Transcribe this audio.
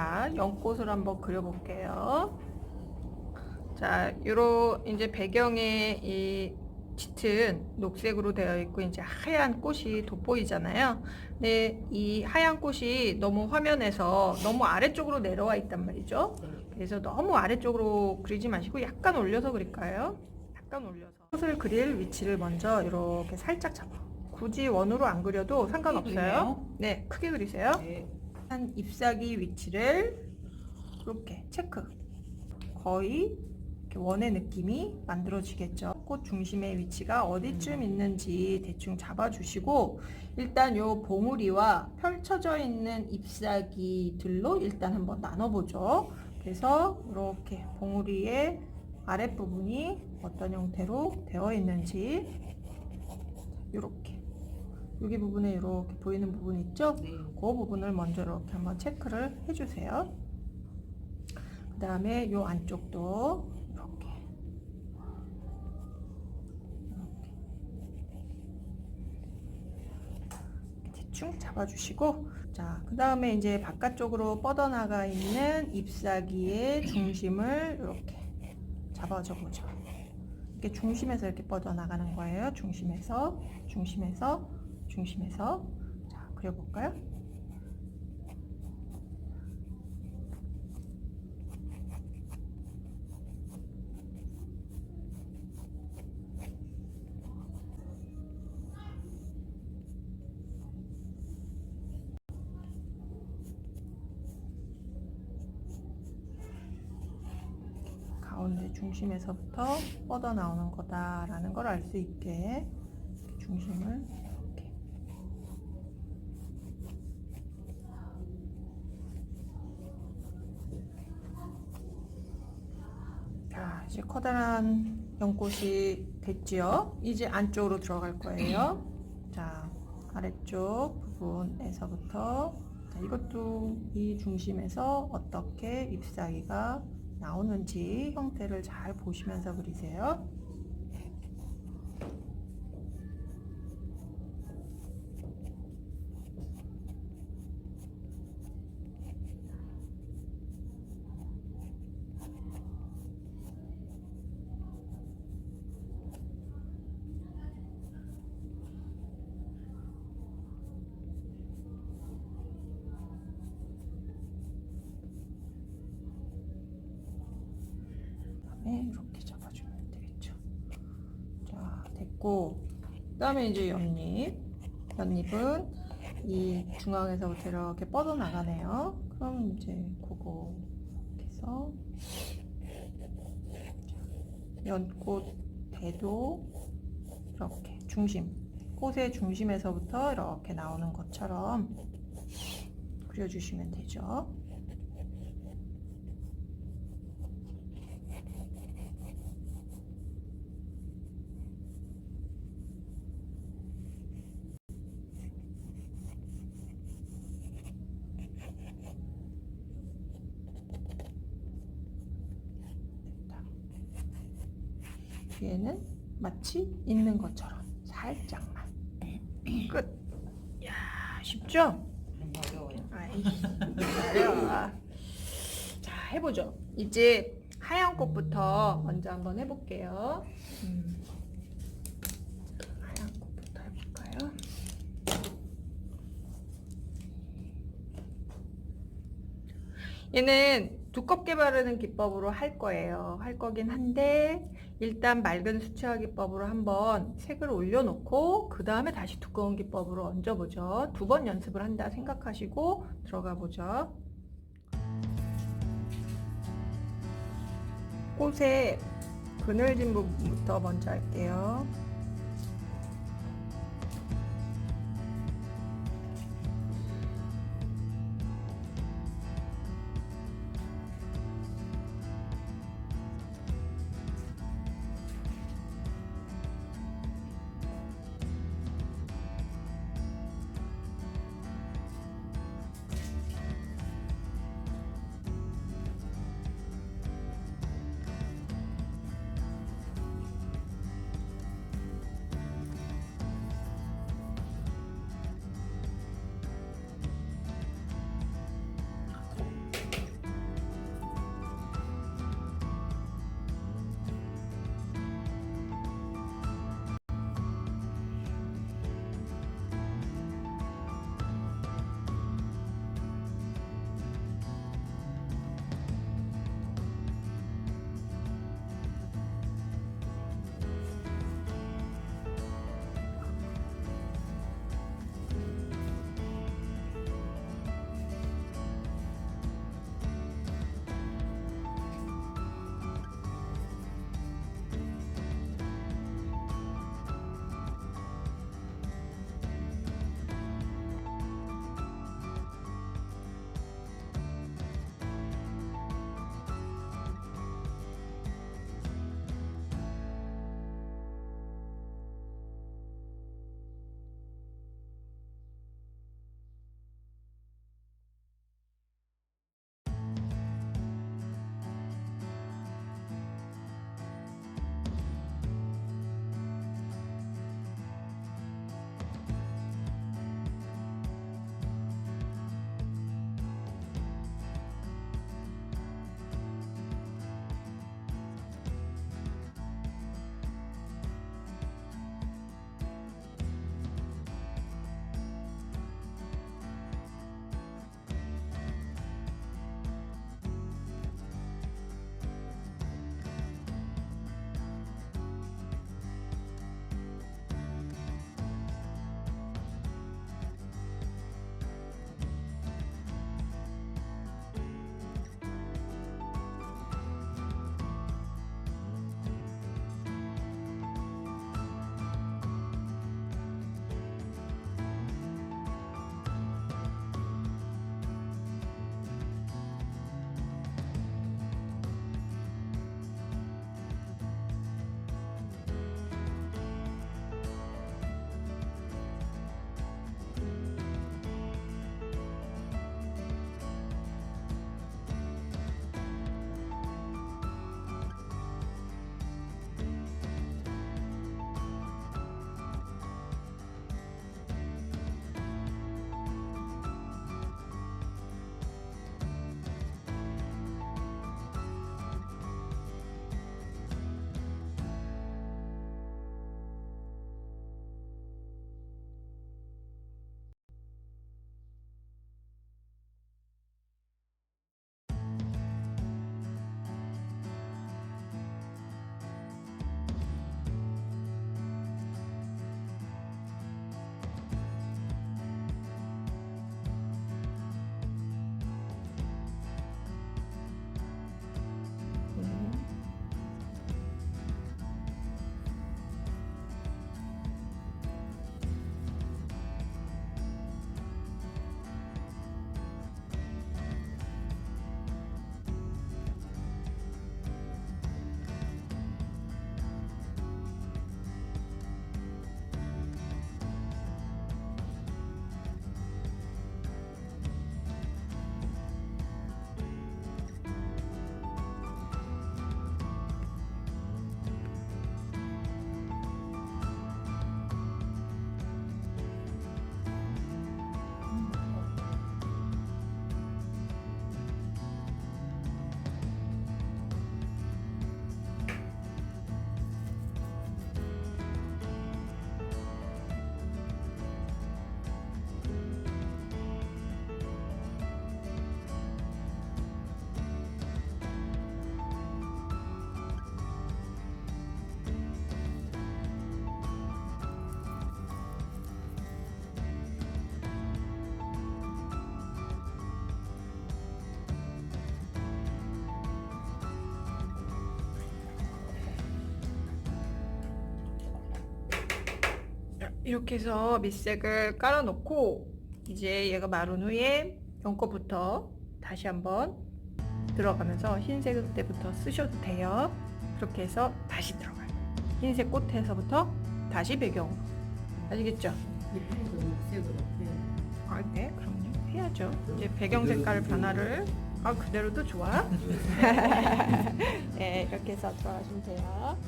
자, 연꽃을 한번 그려볼게요. 자, 요런 이제 배경에 이 짙은 녹색으로 되어 있고 이제 하얀 꽃이 돋보이잖아요. 근데 이 하얀 꽃이 너무 화면에서 너무 아래쪽으로 내려와 있단 말이죠. 그래서 너무 아래쪽으로 그리지 마시고 약간 올려서 그릴까요? 약간 올려서. 꽃을 그릴 위치를 먼저 이렇게 살짝 잡아. 굳이 원으로 안 그려도 상관없어요. 네, 크게 그리세요. 네. 한 잎사귀 위치를 이렇게 체크. 거의 이렇게 원의 느낌이 만들어지겠죠. 꽃 중심의 위치가 어디쯤 있는지 대충 잡아주시고 일단 요 봉우리와 펼쳐져 있는 잎사귀들로 일단 한번 나눠보죠. 그래서 이렇게 봉우리의 아랫부분이 어떤 형태로 되어 있는지 이렇게 여기 부분에 이렇게 보이는 부분 있죠? 네. 그 부분을 먼저 이렇게 한번 체크를 해주세요. 그 다음에 요 안쪽도 이렇게 대충 잡아주시고, 자, 그 다음에 이제 바깥쪽으로 뻗어나가 있는 잎사귀의 중심을 이렇게 잡아줘 보죠. 이렇게 중심에서 이렇게 뻗어나가는 거예요. 중심에서, 중심에서, 중심에서. 자, 그려볼까요? 가운데 중심에서부터 뻗어나오는 거다라는 걸 알 수 있게 중심을 이렇게. 자, 이제 커다란 연꽃이 됐지요? 이제 안쪽으로 들어갈 거예요. 자, 아래쪽 부분에서부터 자, 이것도 이 중심에서 어떻게 잎사귀가 나오는지 형태를 잘 보시면서 그리세요. 이렇게 잡아주면 되겠죠. 자, 됐고, 그 다음에 이제 연잎은 이 중앙에서부터 이렇게 뻗어나가네요. 그럼 이제 그거 이렇게 해서 연꽃 대도 이렇게 중심, 꽃의 중심에서부터 이렇게 나오는 것처럼 그려주시면 되죠. 뒤에는 마치 있는 것처럼 살짝만. 끝. 야, 쉽죠? 어려워요. 아이, 어려워. 자, 해보죠. 이제 하얀 꽃부터 먼저 한번 해볼게요. 하얀 꽃부터 해볼까요? 얘는 두껍게 바르는 기법으로 할 거예요. 할 거긴 한데 일단 맑은 수채화 기법으로 한번 색을 올려놓고 그 다음에 다시 두꺼운 기법으로 얹어보죠. 2번 연습을 한다 생각하시고 들어가 보죠. 꽃의 그늘진 부분부터 먼저 할게요. 이렇게 해서 밑색을 깔아놓고 이제 얘가 마른 후에 연거부터 다시 한번 들어가면서 흰색 때부터 쓰셔도 돼요. 그렇게 해서 다시 들어가요. 흰색 꽃에서부터 다시 배경. 아시겠죠? 아, 네, 그럼요. 해야죠. 이제 배경 색깔 변화를 그대로도 좋아. 네, 이렇게 해서 들어가시면 돼요.